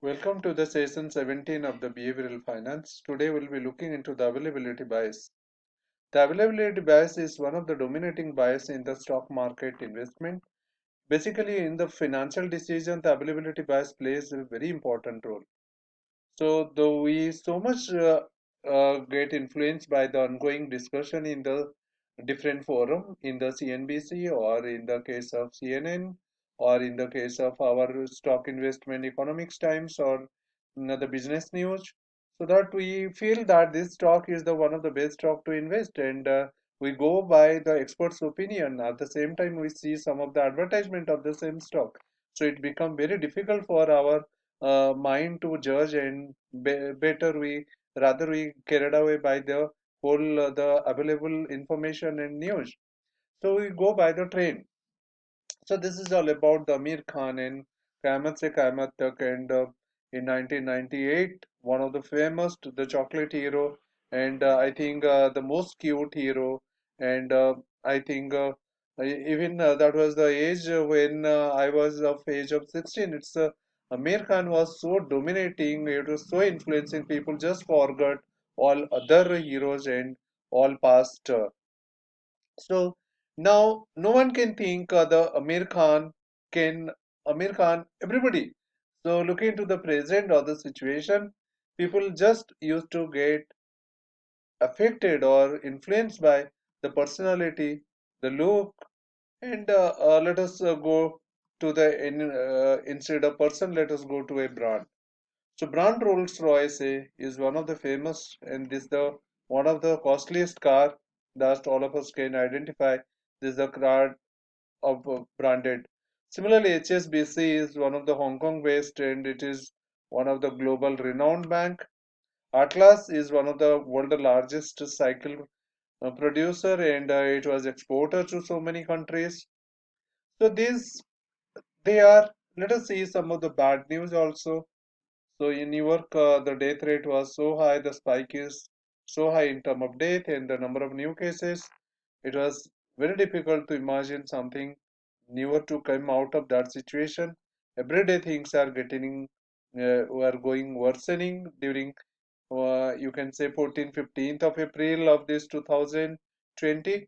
Welcome to the session 17 of the Behavioral Finance. Today we'll be looking into the availability bias. The availability bias is one of the dominating bias in the stock market investment. Basically, in the financial decision, the availability bias plays a very important role. So, though we so much get influenced by the ongoing discussion in the different forum, in the CNBC or in the case of CNN or in the case of our stock investment economics times or the business news, so that we feel that this stock is the one of the best stock to invest, and we go by the expert's opinion. At the same time, we see some of the advertisement of the same stock, so it becomes very difficult for our mind to judge, and better we rather we carried away by the whole the available information and news, so we go by the trend. So this is all about the Amir Khan and Kamat Se Kamat Tak, and in 1998 one of the famous the chocolate hero, and I think the most cute hero, and I think even that was the age when I was of age of 16. It's Amir Khan was so dominating, it was so influencing, people just forgot all other heroes and all past. So now no one can think the Amir Khan, everybody. So looking into the present or the situation, people just used to get affected or influenced by the personality, the look, and let us go to instead of person, let us go to a brand. So brand Rolls Royce is one of the famous, and this the one of the costliest car that all of us can identify. This is the car of branded. Similarly, HSBC is one of the Hong Kong based, and it is one of the global renowned bank. Atlas is one of the world largest cycle producer, and it was exported to so many countries. So these they are. Let us see some of the bad news also. So in New York, the death rate was so high, the spike is so high in terms of death and the number of new cases. It was very difficult to imagine something newer to come out of that situation. Every day things are were going worsening during, you can say 14th, 15th of April of this 2020,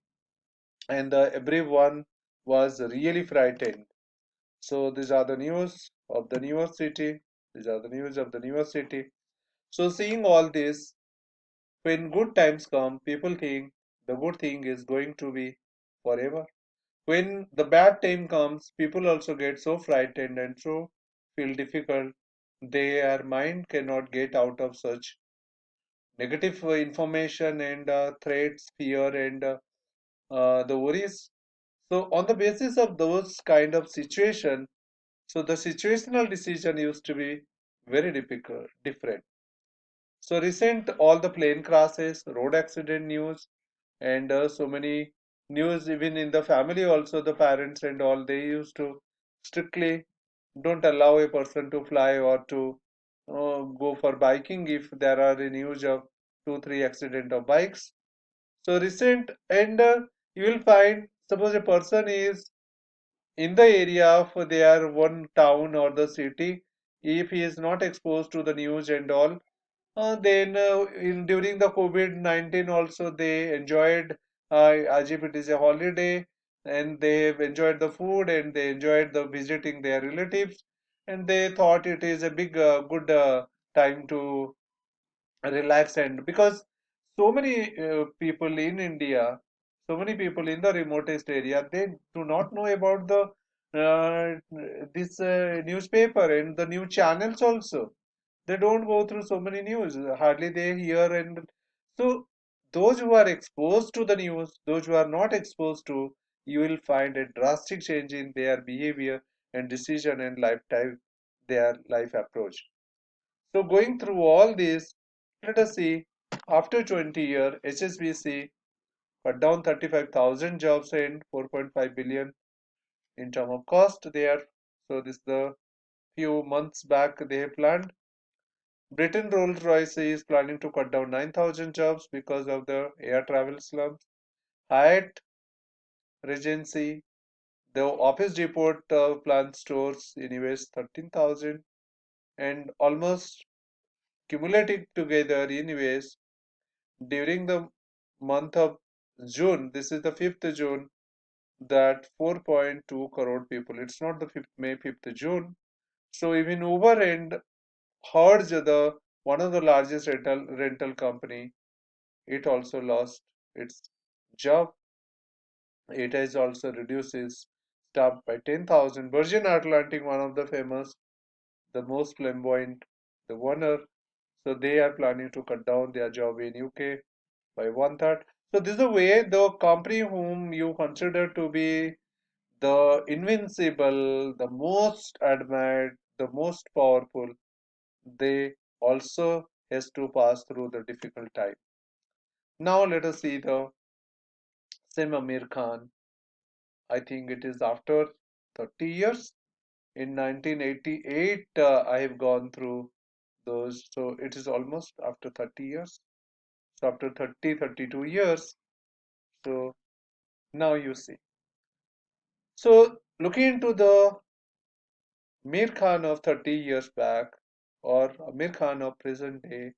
and everyone was really frightened. So these are the news of the New York City. These are the news of the New York City. So seeing all this, when good times come, people think the good thing is going to be forever. When the bad time comes, people also get so frightened and so feel difficult. Their mind cannot get out of such negative information and threats, fear, and the worries. So on the basis of those kind of situation, so the situational decision used to be very different. So recent all the plane crashes, road accident news, and so many news even in the family also, the parents and all, they used to strictly don't allow a person to fly or to go for biking if there are a news of 2 3 accident of bikes. So recent, and you will find suppose a person is in the area of their one town or the city, if he is not exposed to the news and all, then during the COVID-19 also they enjoyed, as if it is a holiday, and they have enjoyed the food and they enjoyed the visiting their relatives, and they thought it is a big good time to relax. And because so many people in India, so many people in the remotest area, they do not know about the this newspaper and the news channels also. They don't go through so many news, hardly they hear. And so those who are exposed to the news, those who are not exposed to, you will find a drastic change in their behavior and decision and lifetime, their life approach. So going through all this, let us see, after 20 years, HSBC cut down 35,000 jobs and 4.5 billion in term of cost there. So this the few months back they have planned. Britain Rolls-Royce is planning to cut down 9,000 jobs because of the air travel slumps. Hyatt Regency, the Office Depot plant stores invest 13,000. and almost cumulative together anyways during the month of June. This is the 5th June, that 4.2 crore people. It's not the 5th May, 5th June. So even Uber and Hertz, the one of the largest rental company, it also lost its job. It has also reduced its staff by 10,000. Virgin Atlantic, one of the famous, the most flamboyant, the owner, so they are planning to cut down their job in UK by one third. So this is the way the company whom you consider to be the invincible, the most admired, the most powerful, they also has to pass through the difficult time. Now let us see the same Amir Khan. I think it is after 30 years. In 1988, I have gone through those. So it is almost after 30 years. So after 30, 32 years. So now you see. So looking into the Mir Khan of 30 years back or Amir Khan of present day.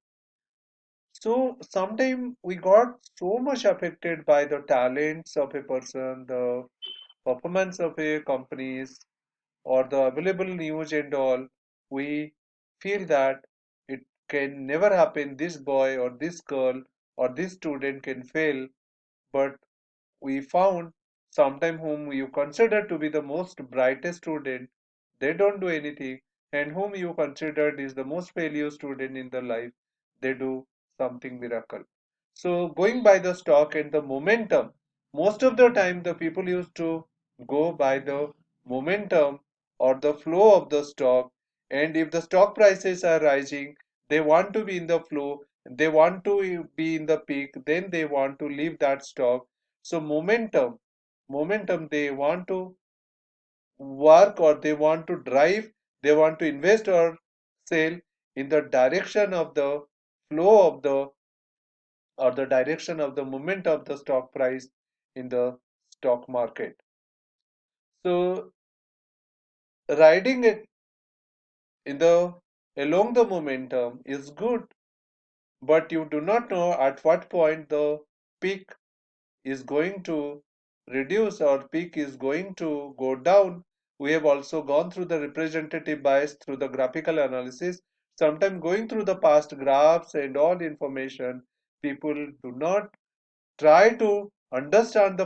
So sometimes we got so much affected by the talents of a person, the performance of a companies, or the available news and all. We feel that it can never happen. This boy or this girl or this student can fail, but we found sometime whom you consider to be the most brightest student, they don't do anything, and whom you considered is the most failure student in the life, they do something miracle. So going by the stock and the momentum, most of the time the people used to go by the momentum or the flow of the stock, and if the stock prices are rising, they want to be in the flow, they want to be in the peak, then they want to leave that stock. So momentum, they want to work or they want to drive, they want to invest or sell in the direction of the flow of the or the direction of the movement of the stock price in the stock market. So riding it in the along the momentum is good, but you do not know at what point the peak is going to reduce or peak is going to go down. We have also gone through the representative bias through the graphical analysis. Sometimes going through the past graphs and all information, people do not try to understand the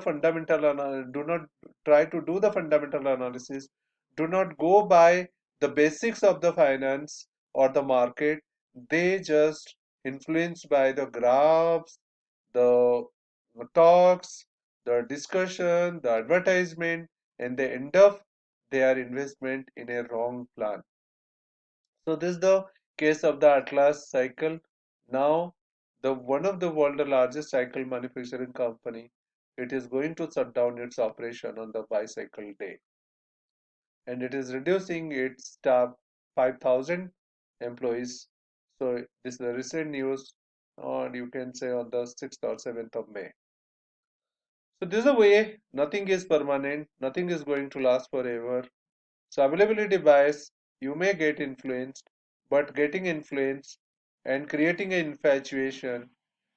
do not try to do the fundamental analysis, do not go by the basics of the finance or the market. They just influenced by the graphs, the talks, the discussion, the advertisement, and they end up their investment in a wrong plan. So this is the case of the Atlas cycle. Now, the one of the world's largest cycle manufacturing company, it is going to shut down its operation on the bicycle day, and it is reducing its staff 5,000 employees. So this is the recent news, or you can say on the 6th or 7th of May. So this is a way. Nothing is permanent. Nothing is going to last forever. So availability bias, you may get influenced, but getting influenced and creating an infatuation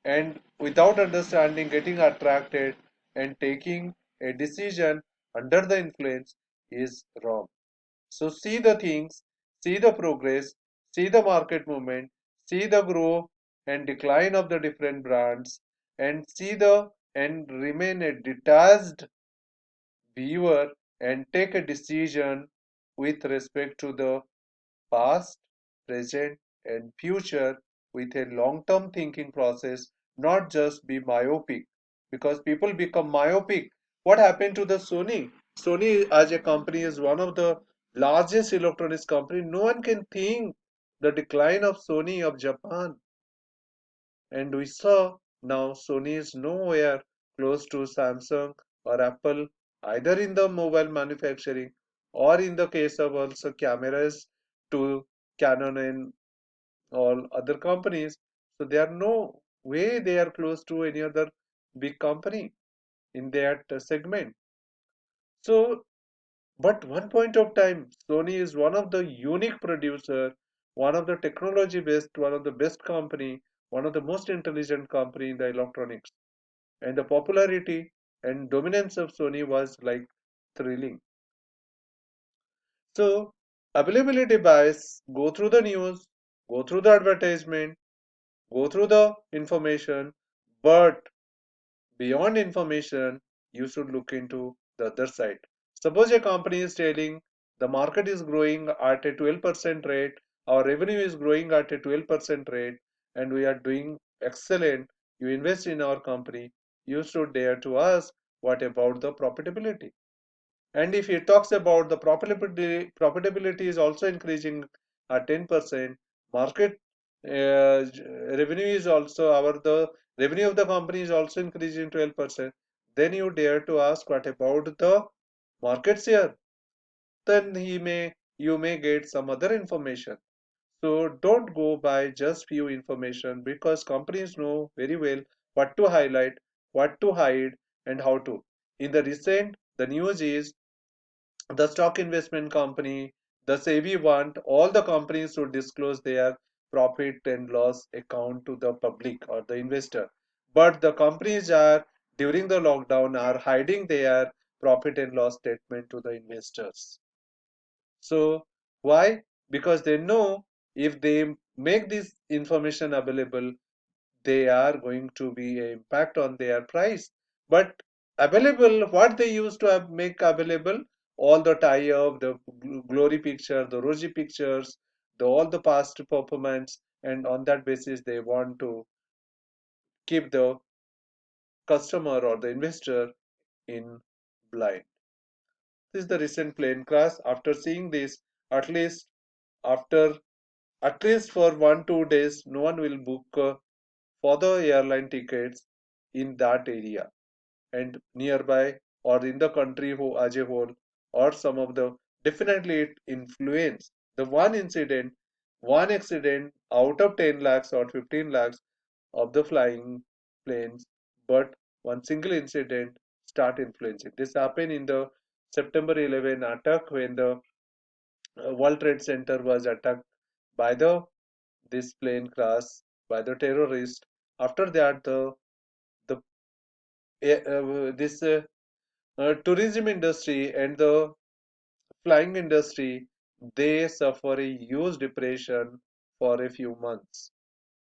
and without understanding getting attracted and taking a decision under the influence is wrong. So see the things, see the progress, see the market movement, see the growth and decline of the different brands, and see the and remain a detached viewer and take a decision with respect to the past, present, and future with a long term thinking process, not just be myopic. Because people become myopic. What happened to the Sony? Sony, as a company, is one of the largest electronics company. No one can think the decline of Sony of Japan. And we saw now Sony is nowhere close to Samsung or Apple, either in the mobile manufacturing or in the case of also cameras to Canon and all other companies. So there are no way they are close to any other big company in that segment. So, but one point of time, Sony is one of the unique producer one of the technology based, one of the best company, one of the most intelligent company in the electronics. And the popularity and dominance of Sony was like thrilling. So availability bias, go through the news, go through the advertisement, go through the information, but beyond information, you should look into the other side. Suppose a company is telling the market is growing at a 12% rate, our revenue is growing at a 12% rate, and we are doing excellent. You invest in our company, you should dare to ask what about the profitability? And if it talks about the profitability is also increasing at 10%, market revenue is also the revenue of the company is also increasing 12%, then you dare to ask what about the market share? Then you may get some other information. So don't go by just few information because companies know very well what to highlight, what to hide, and how to. In the recent, the news is the stock investment company, the SEBI want all the companies to disclose their profit and loss account to the public or the investor. But the companies are during the lockdown are hiding their profit and loss statement to the investors. So why? Because they know if they make this information available, they are going to be an impact on their price. But available, what they used to make available, all the tie-up, the glory picture, the rosy pictures, all the past performance, and on that basis they want to keep the customer or the investor in blind. This is the recent plane crash. After seeing this, at least after at least for 1 2 days, no one will book for the airline tickets in that area and nearby or in the country as a whole, or some of the definitely it influence the one accident out of 10 lakhs or 15 lakhs of the flying planes, but one single incident start influencing. This happened in the September 11 attack when the World Trade Center was attacked by the this plane crash by the terrorist. After that, the this tourism industry and the flying industry, they suffer a huge depression for a few months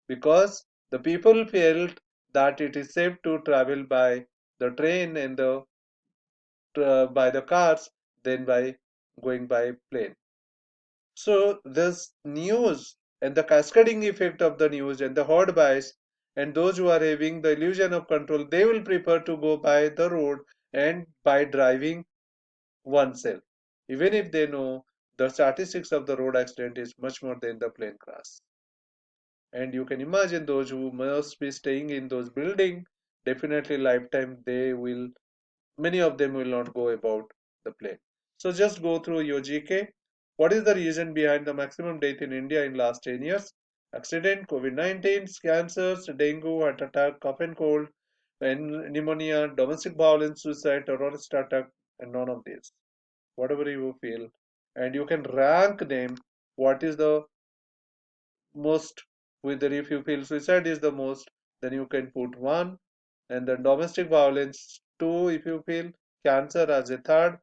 because the people felt that it is safe to travel by the train and by the cars than by going by plane. So this news and the cascading effect of the news and the herd bias and those who are having the illusion of control, they will prefer to go by the road and by driving oneself, even if they know the statistics of the road accident is much more than the plane crash. And you can imagine those who must be staying in those buildings, definitely lifetime they will, many of them will not go about the plane. So just go through your GK. What is the reason behind the maximum death in India in last 10 years? Accident, COVID-19, cancers, dengue, heart attack, cough and cold, and pneumonia, domestic violence, suicide, terrorist attack, and none of these. Whatever you feel. And you can rank them. What is the most, whether if you feel suicide is the most, then you can put one, and then domestic violence two if you feel, cancer as a third,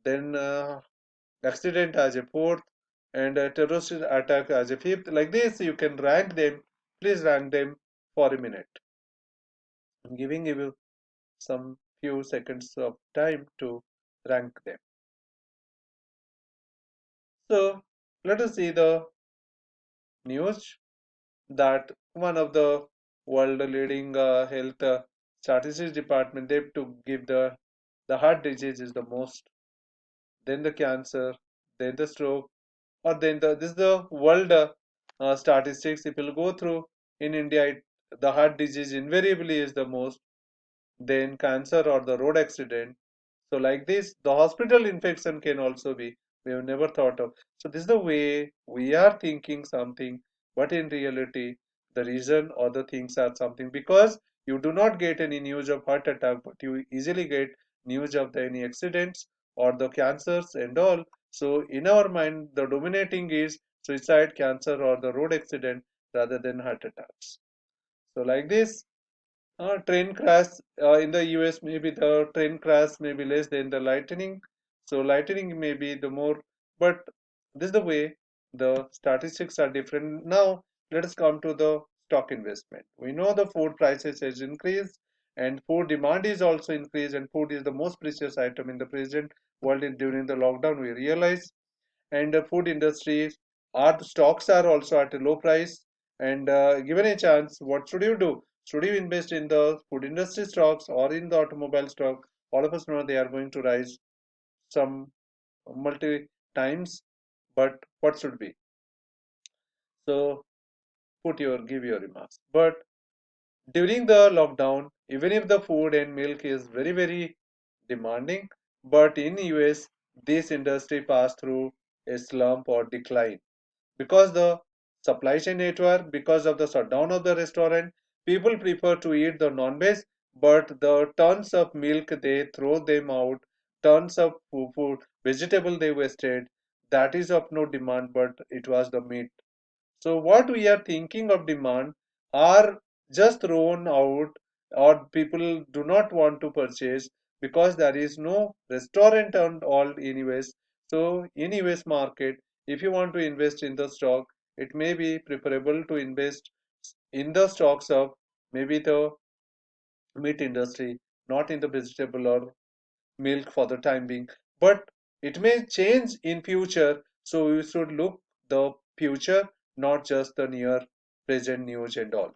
then accident as a fourth, and terrorist attack as a fifth. Like this you can rank them. Please rank them for a minute. I'm giving you some few seconds of time to rank them. So let us see the news that one of the world leading health statistics department, they have to give the heart disease is the most, then the cancer, then the stroke, or then this is the world statistics. If you'll go through in India, the heart disease invariably is the most, then cancer or the road accident. So like this, the hospital infection can also be, we have never thought of. So this is the way we are thinking something, but in reality, the reason or the things are something because you do not get any news of heart attack, but you easily get news of the any accidents or the cancers and all. So in our mind, the dominating is suicide, cancer, or the road accident rather than heart attacks. So like this, train crash in the US, maybe the train crash may be less than the lightning. So lightning may be the more, but this is the way the statistics are different. Now let us come to the stock investment. We know the food prices has increased and food demand is also increased, and food is the most precious item in the present world. During the lockdown, we realize, and the food industries are the stocks are also at a low price, and given a chance, what should you do? Should you invest in the food industry stocks or in the automobile stock? All of us know they are going to rise some multi times, but what should be? So put your give your remarks. But during the lockdown, even if the food and milk is very demanding, but in US this industry passed through a slump or decline because the supply chain network, because of the shutdown of the restaurant, people prefer to eat the non-veg, but the tons of milk they throw them out, tons of food vegetable they wasted, that is of no demand, but it was the meat. So what we are thinking of demand are just thrown out, or people do not want to purchase because there is no restaurant and all in US. So in US market, if you want to invest in the stock, it may be preferable to invest in the stocks of maybe the meat industry, not in the vegetable or milk for the time being, but it may change in future, so you should look the future, not just the near present news and all.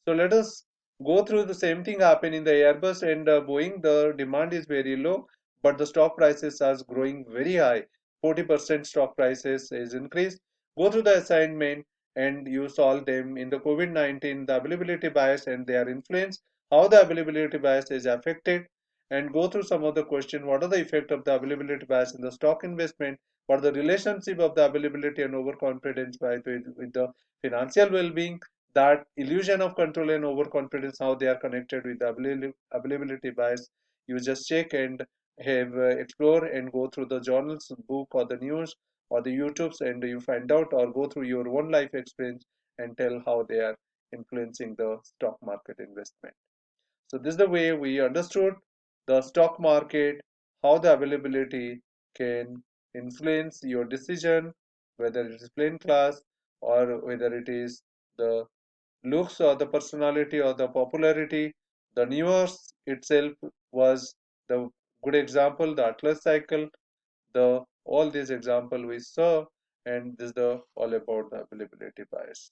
So let us go through the same thing happen in the Airbus and Boeing. The demand is very low, but the stock prices are growing very high. 40% stock prices is increased. Go through the assignment and you solve them in the COVID-19, the availability bias and their influence, how the availability bias is affected, and go through some of the question. What are the effect of the availability bias in the stock investment? What are the relationship of the availability and overconfidence bias with the financial well-being? That illusion of control and overconfidence, how they are connected with the availability bias. You just check and have explore and go through the journals, book, or the news, or the YouTubes, and you find out, or go through your own life experience and tell how they are influencing the stock market investment. So this is the way we understood the stock market, how the availability can influence your decision, whether it is plain class or whether it is the looks or the personality or the popularity. The news itself was the good example, the Atlas cycle, the all these example we saw, and this is the all about the availability bias.